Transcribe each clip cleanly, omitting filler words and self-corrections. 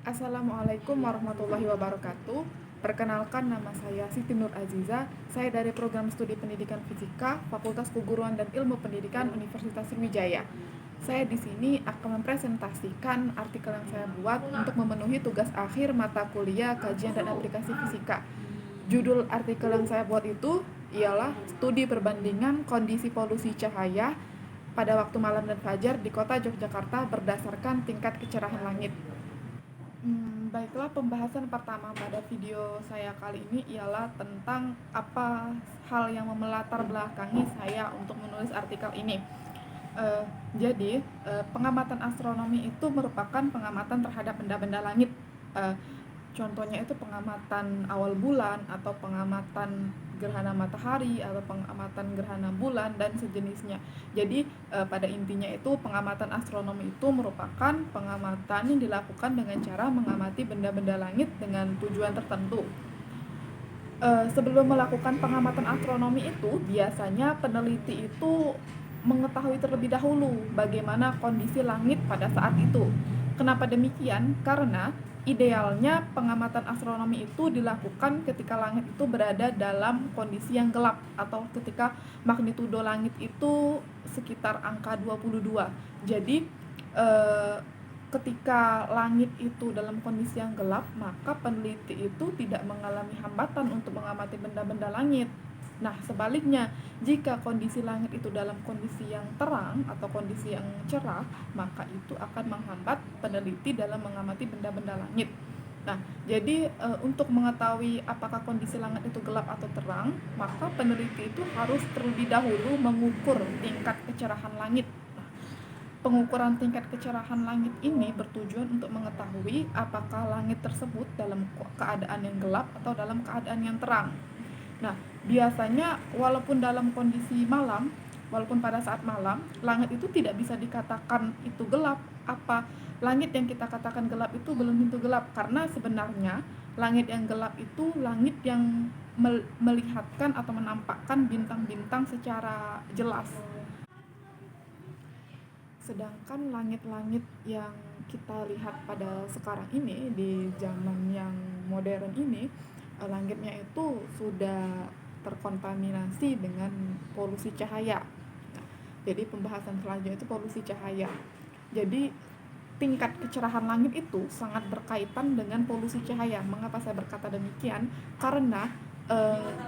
Assalamualaikum warahmatullahi wabarakatuh. Perkenalkan, nama saya Siti Nur Aziza. Saya dari Program Studi Pendidikan Fisika, Fakultas Keguruan dan Ilmu Pendidikan Universitas Sriwijaya. Saya di sini akan mempresentasikan artikel yang saya buat untuk memenuhi tugas akhir mata kuliah Kajian dan Aplikasi Fisika. Judul artikel yang saya buat itu ialah Studi Perbandingan Kondisi Polusi Cahaya pada waktu malam dan fajar di Kota Yogyakarta berdasarkan tingkat kecerahan langit. Baiklah, pembahasan pertama pada video saya kali ini ialah tentang apa hal yang memelatar belakangi saya untuk menulis artikel ini. Pengamatan astronomi itu merupakan pengamatan terhadap benda-benda langit. Contohnya itu pengamatan awal bulan atau pengamatan gerhana matahari atau pengamatan gerhana bulan dan sejenisnya. Jadi pada intinya itu pengamatan astronomi itu merupakan pengamatan yang dilakukan dengan cara mengamati benda-benda langit dengan tujuan tertentu. Sebelum melakukan pengamatan astronomi itu, biasanya peneliti itu mengetahui terlebih dahulu bagaimana kondisi langit pada saat itu. Kenapa demikian? Karena idealnya pengamatan astronomi itu dilakukan ketika langit itu berada dalam kondisi yang gelap atau ketika magnitudo langit itu sekitar angka 22. Jadi ketika langit itu dalam kondisi yang gelap, maka peneliti itu tidak mengalami hambatan untuk mengamati benda-benda langit. Nah, sebaliknya, jika kondisi langit itu dalam kondisi yang terang atau kondisi yang cerah, maka itu akan menghambat peneliti dalam mengamati benda-benda langit. Nah, jadi untuk mengetahui apakah kondisi langit itu gelap atau terang, maka peneliti itu harus terlebih dahulu mengukur tingkat kecerahan langit. Pengukuran tingkat kecerahan langit ini bertujuan untuk mengetahui apakah langit tersebut dalam keadaan yang gelap atau dalam keadaan yang terang. Nah, biasanya walaupun dalam kondisi malam, walaupun pada saat malam, langit itu tidak bisa dikatakan itu gelap. Langit yang kita katakan gelap itu belum tentu gelap, karena sebenarnya langit yang gelap itu langit yang melihatkan atau menampakkan bintang-bintang secara jelas. Sedangkan langit-langit yang kita lihat pada sekarang ini, di zaman yang modern ini, langitnya itu sudah terkontaminasi dengan polusi cahaya. Jadi pembahasan selanjutnya itu polusi cahaya. Jadi tingkat kecerahan langit itu sangat berkaitan dengan polusi cahaya. Mengapa saya berkata demikian? Karena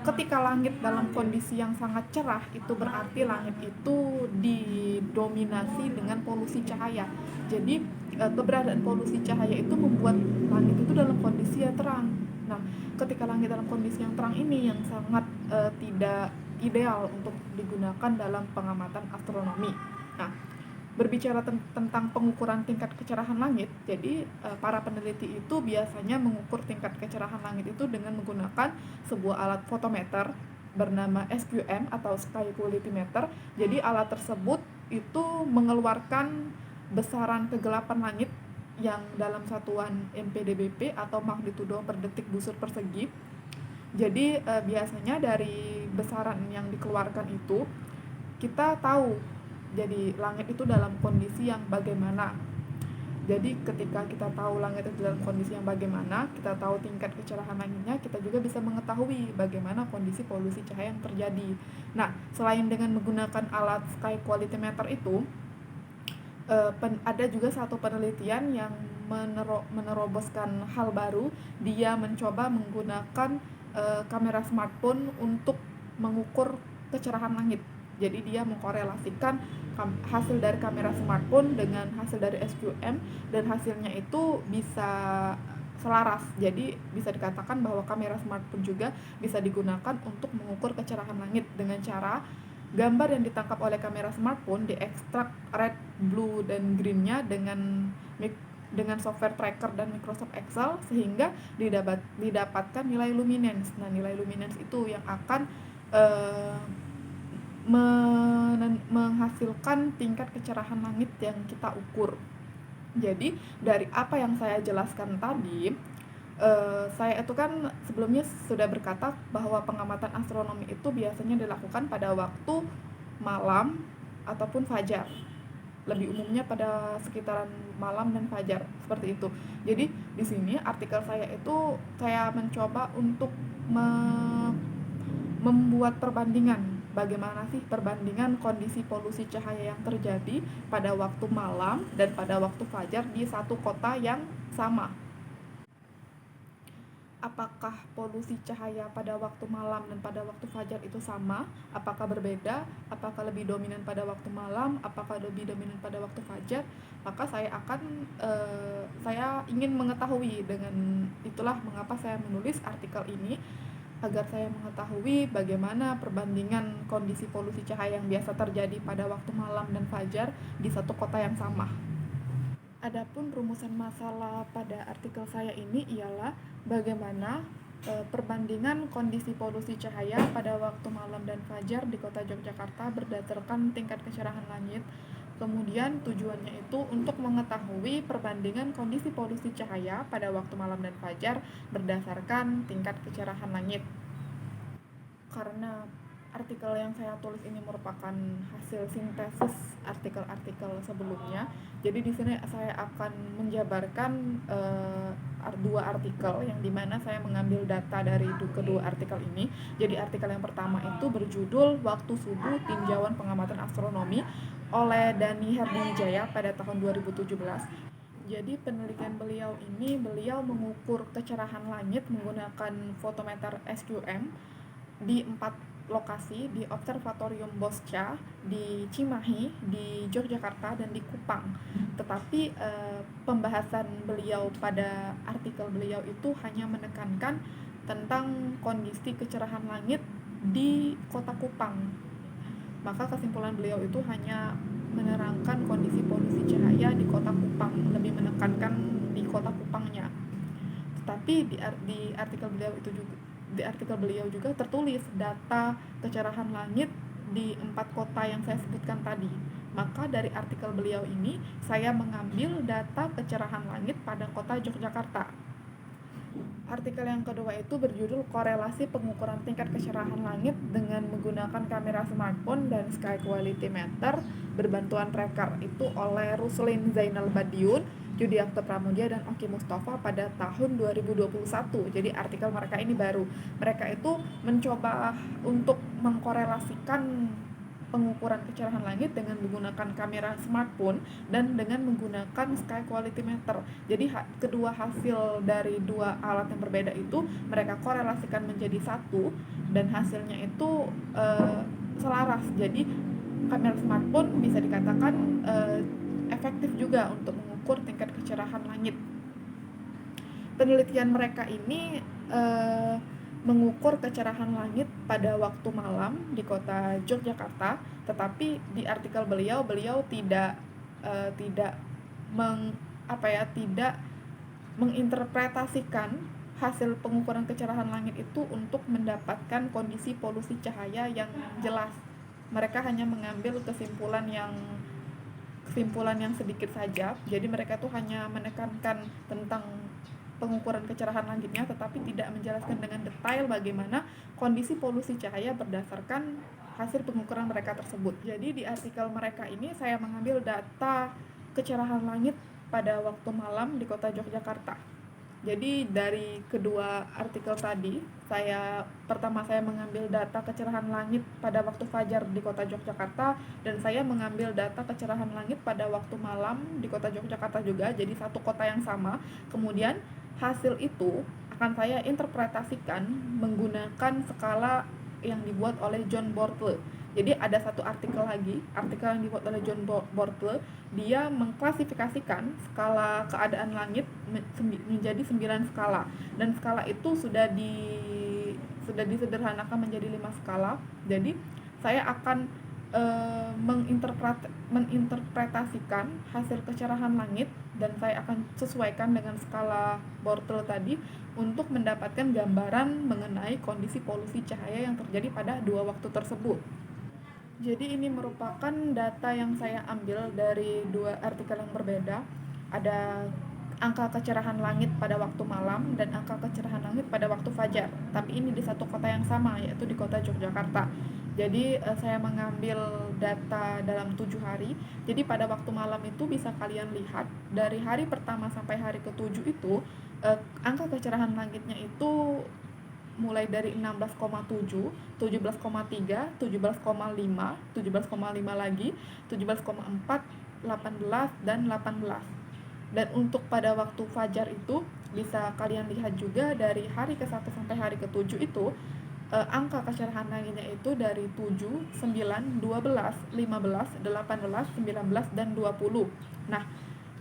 ketika langit dalam kondisi yang sangat cerah, itu berarti langit itu didominasi dengan polusi cahaya. Jadi keberadaan polusi cahaya itu membuat langit itu dalam kondisi yang terang. Nah, ketika langit dalam kondisi yang terang ini yang sangat tidak ideal untuk digunakan dalam pengamatan astronomi. Nah, berbicara tentang pengukuran tingkat kecerahan langit, jadi para peneliti itu biasanya mengukur tingkat kecerahan langit itu dengan menggunakan sebuah alat fotometer bernama SQM atau Sky Quality Meter. Jadi alat tersebut itu mengeluarkan besaran kegelapan langit yang dalam satuan MPDBP atau magnitudo per detik busur persegi. Jadi biasanya dari besaran yang dikeluarkan itu kita tahu jadi langit itu dalam kondisi yang bagaimana. Jadi ketika kita tahu langit itu dalam kondisi yang bagaimana, kita tahu tingkat kecerahan langitnya, kita juga bisa mengetahui bagaimana kondisi polusi cahaya yang terjadi. Nah, selain dengan menggunakan alat Sky Quality Meter itu, ada juga satu penelitian yang meneroboskan hal baru. Dia mencoba menggunakan kamera smartphone untuk mengukur kecerahan langit. Jadi dia mengkorelasikan hasil dari kamera smartphone dengan hasil dari SQM, dan hasilnya itu bisa selaras. Jadi bisa dikatakan bahwa kamera smartphone juga bisa digunakan untuk mengukur kecerahan langit dengan cara gambar yang ditangkap oleh kamera smartphone diekstrak red, blue, dan green-nya dengan software tracker dan Microsoft Excel, sehingga didapatkan nilai luminance. Nah, nilai luminance itu yang akan menghasilkan tingkat kecerahan langit yang kita ukur. Jadi dari apa yang saya jelaskan tadi, saya itu kan sebelumnya sudah berkata bahwa pengamatan astronomi itu biasanya dilakukan pada waktu malam ataupun fajar. lebih umumnya pada sekitaran malam dan fajar, seperti itu. Jadi di sini artikel saya itu saya mencoba untuk membuat perbandingan, bagaimana sih perbandingan kondisi polusi cahaya yang terjadi pada waktu malam dan pada waktu fajar di satu kota yang sama. Apakah polusi cahaya pada waktu malam dan pada waktu fajar itu sama? Apakah berbeda? Apakah lebih dominan pada waktu malam? Apakah lebih dominan pada waktu fajar? Maka saya ingin mengetahui, dengan itulah mengapa saya menulis artikel ini, agar saya mengetahui bagaimana perbandingan kondisi polusi cahaya yang biasa terjadi pada waktu malam dan fajar di satu kota yang sama. Adapun rumusan masalah pada artikel saya ini ialah bagaimana perbandingan kondisi polusi cahaya pada waktu malam dan fajar di kota Yogyakarta berdasarkan tingkat kecerahan langit. Kemudian tujuannya itu untuk mengetahui perbandingan kondisi polusi cahaya pada waktu malam dan fajar berdasarkan tingkat kecerahan langit. Karena artikel yang saya tulis ini merupakan hasil sintesis artikel-artikel sebelumnya, jadi di sini saya akan menjabarkan dua artikel yang dimana saya mengambil data dari kedua artikel ini. Jadi artikel yang pertama itu berjudul Waktu Subuh Tinjauan Pengamatan Astronomi oleh Dani Herdiwijaya pada tahun 2017. Jadi penelitian beliau mengukur kecerahan langit menggunakan fotometer SQM di 4 lokasi, di Observatorium Bosca, di Cimahi, di Yogyakarta, dan di Kupang. Tetapi pembahasan beliau pada artikel beliau itu hanya menekankan tentang kondisi kecerahan langit di kota Kupang. Maka kesimpulan beliau itu hanya menerangkan kondisi polusi cahaya di kota Kupang, lebih menekankan di kota Kupangnya. Tetapi di artikel beliau juga tertulis data kecerahan langit di 4 kota yang saya sebutkan tadi. Maka dari artikel beliau ini saya mengambil data kecerahan langit pada kota Yogyakarta. Artikel yang kedua itu berjudul Korelasi Pengukuran Tingkat Kecerahan Langit dengan menggunakan kamera smartphone dan sky quality meter berbantuan tracker, itu oleh Ruslin Zainal Badiun, Yudiakto Pramudia, dan Oki Mustafa pada tahun 2021. Jadi artikel mereka ini baru. Mereka itu mencoba untuk mengkorelasikan pengukuran kecerahan langit dengan menggunakan kamera smartphone dan dengan menggunakan sky quality meter. Jadi kedua hasil dari dua alat yang berbeda itu mereka korelasikan menjadi satu, dan hasilnya itu selaras. Jadi kamera smartphone bisa dikatakan efektif juga untuk mengukur tingkat kecerahan langit. Penelitian mereka ini mengukur kecerahan langit pada waktu malam di kota Yogyakarta, tetapi di artikel beliau tidak menginterpretasikan hasil pengukuran kecerahan langit itu untuk mendapatkan kondisi polusi cahaya yang jelas. Mereka hanya mengambil kesimpulan yang sedikit saja. Jadi mereka tuh hanya menekankan tentang pengukuran kecerahan langitnya, tetapi tidak menjelaskan dengan detail bagaimana kondisi polusi cahaya berdasarkan hasil pengukuran mereka tersebut. Jadi di artikel mereka ini saya mengambil data kecerahan langit pada waktu malam di kota Yogyakarta. Jadi dari kedua artikel tadi, pertama saya mengambil data kecerahan langit pada waktu fajar di kota Yogyakarta, dan saya mengambil data kecerahan langit pada waktu malam di kota Yogyakarta juga, jadi satu kota yang sama. Kemudian hasil itu akan saya interpretasikan menggunakan skala yang dibuat oleh John Bortle. Jadi ada satu artikel yang dibuat oleh John Bortle. Dia mengklasifikasikan skala keadaan langit menjadi 9 skala, dan skala itu sudah disederhanakan menjadi 5 skala. Jadi saya akan menginterpretasikan hasil kecerahan langit, dan saya akan sesuaikan dengan skala Bortle tadi untuk mendapatkan gambaran mengenai kondisi polusi cahaya yang terjadi pada dua waktu tersebut. Jadi ini merupakan data yang saya ambil dari dua artikel yang berbeda. Ada angka kecerahan langit pada waktu malam dan angka kecerahan langit pada waktu fajar, tapi ini di satu kota yang sama, yaitu di kota Yogyakarta. Jadi saya mengambil data dalam 7 hari. Jadi pada waktu malam itu bisa kalian lihat dari hari pertama sampai hari ketujuh itu angka kecerahan langitnya itu mulai dari 16,7, 17,3, 17,5, 17,5 lagi, 17,4, 18 dan 18. Dan untuk pada waktu fajar itu bisa kalian lihat juga dari hari ke-1 sampai hari ke-7 itu angka kecerahan langitnya itu dari 7, 9, 12, 15, 18, 19 dan 20. Nah,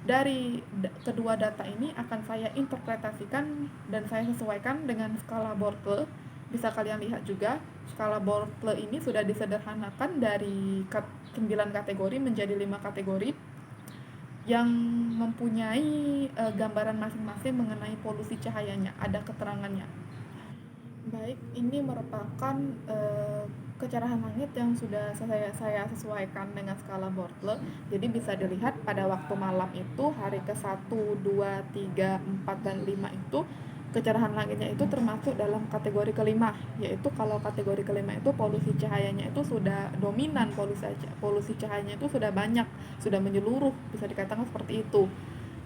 dari kedua data ini akan saya interpretasikan dan saya sesuaikan dengan skala Bortle. Bisa kalian lihat juga skala Bortle ini sudah disederhanakan dari 9 kategori menjadi 5 kategori yang mempunyai gambaran masing-masing mengenai polusi cahayanya, ada keterangannya. Baik, ini merupakan kecerahan langit yang sudah saya sesuaikan dengan skala Bortle. Jadi bisa dilihat pada waktu malam itu hari ke-1, 2, 3, 4, dan 5 itu kecerahan langitnya itu termasuk dalam kategori kelima, yaitu kalau kategori kelima itu polusi cahayanya itu sudah dominan, polusi cahayanya itu sudah banyak, sudah menyeluruh, bisa dikatakan seperti itu.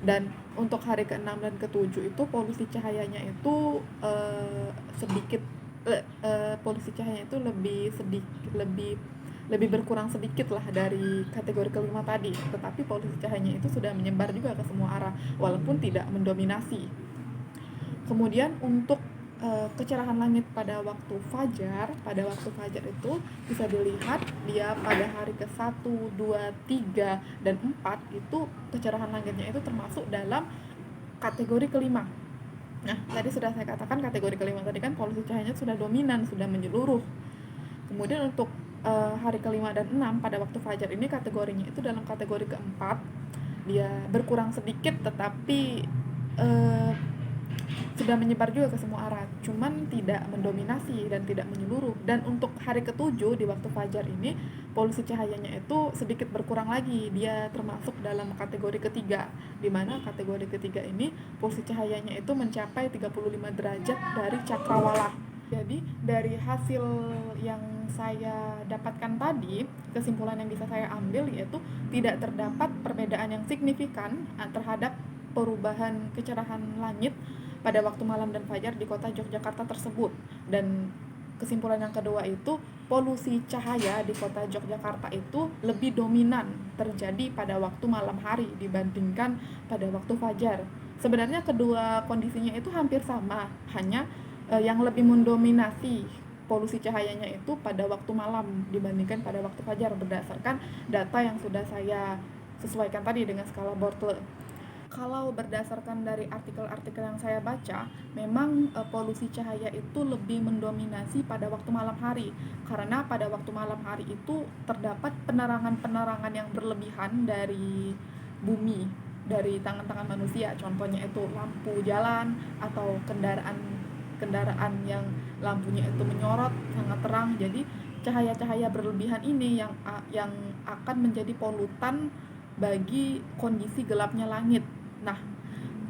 Dan untuk hari ke-6 dan ke-7 itu polusi cahayanya itu sedikit polusi cahayanya itu lebih berkurang sedikit lah dari kategori kelima tadi, tetapi polusi cahayanya itu sudah menyebar juga ke semua arah walaupun tidak mendominasi. Kemudian untuk kecerahan langit pada waktu fajar itu bisa dilihat dia pada hari ke-1, 2, 3, dan 4 itu kecerahan langitnya itu termasuk dalam kategori kelima. Nah, tadi sudah saya katakan kategori kelima tadi kan polusi cahayanya sudah dominan, sudah menyeluruh. Kemudian untuk hari kelima dan 6 pada waktu fajar ini kategorinya itu dalam kategori keempat. Dia berkurang sedikit tetapi sudah menyebar juga ke semua arah, cuman tidak mendominasi dan tidak menyeluruh. Dan untuk hari ke-7 di waktu fajar ini polusi cahayanya itu sedikit berkurang lagi, dia termasuk dalam kategori ketiga, di mana kategori ketiga ini polusi cahayanya itu mencapai 35 derajat dari cakrawala. Jadi dari hasil yang saya dapatkan tadi, kesimpulan yang bisa saya ambil yaitu tidak terdapat perbedaan yang signifikan terhadap perubahan kecerahan langit pada waktu malam dan fajar di kota Yogyakarta tersebut. Dan kesimpulan yang kedua itu polusi cahaya di kota Yogyakarta itu lebih dominan terjadi pada waktu malam hari dibandingkan pada waktu fajar. Sebenarnya kedua kondisinya itu hampir sama, hanya yang lebih mendominasi polusi cahayanya itu pada waktu malam dibandingkan pada waktu fajar berdasarkan data yang sudah saya sesuaikan tadi dengan skala Bortle. Kalau berdasarkan dari artikel-artikel yang saya baca, memang polusi cahaya itu lebih mendominasi pada waktu malam hari, karena pada waktu malam hari itu terdapat penerangan-penerangan yang berlebihan dari bumi, dari tangan-tangan manusia. Contohnya itu lampu jalan atau kendaraan yang lampunya itu menyorot sangat terang. Jadi cahaya-cahaya berlebihan ini yang akan menjadi polutan bagi kondisi gelapnya langit. Nah,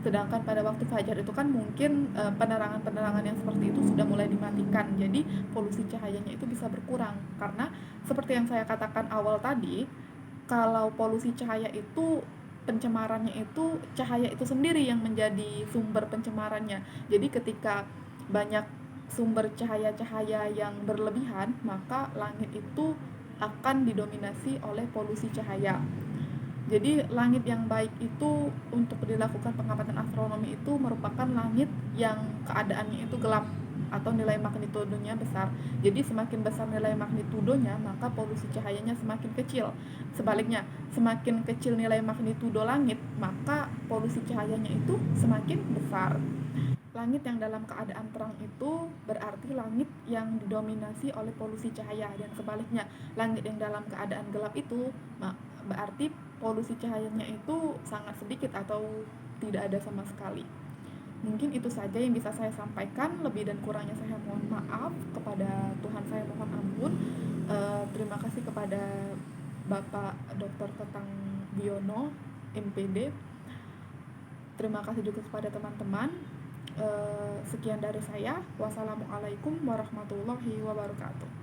sedangkan pada waktu fajar itu kan mungkin penerangan-penerangan yang seperti itu sudah mulai dimatikan. Jadi polusi cahayanya itu bisa berkurang karena seperti yang saya katakan awal tadi, kalau polusi cahaya itu pencemarannya itu cahaya itu sendiri yang menjadi sumber pencemarannya. Jadi ketika banyak sumber cahaya-cahaya yang berlebihan, maka langit itu akan didominasi oleh polusi cahaya. Jadi langit yang baik itu untuk dilakukan pengamatan astronomi itu merupakan langit yang keadaannya itu gelap atau nilai magnitudonya besar. Jadi semakin besar nilai magnitudonya, maka polusi cahayanya semakin kecil. Sebaliknya, semakin kecil nilai magnitudo langit, maka polusi cahayanya itu semakin besar. Langit yang dalam keadaan terang itu berarti langit yang didominasi oleh polusi cahaya, dan sebaliknya langit yang dalam keadaan gelap itu berarti polusi cahayanya itu sangat sedikit atau tidak ada sama sekali. Mungkin itu saja yang bisa saya sampaikan, lebih dan kurangnya saya mohon maaf, kepada Tuhan saya mohon ampun. Terima kasih kepada Bapak Dr. Tetang Biono, MPD. Terima kasih juga kepada teman-teman. Sekian dari saya. Wassalamualaikum warahmatullahi wabarakatuh.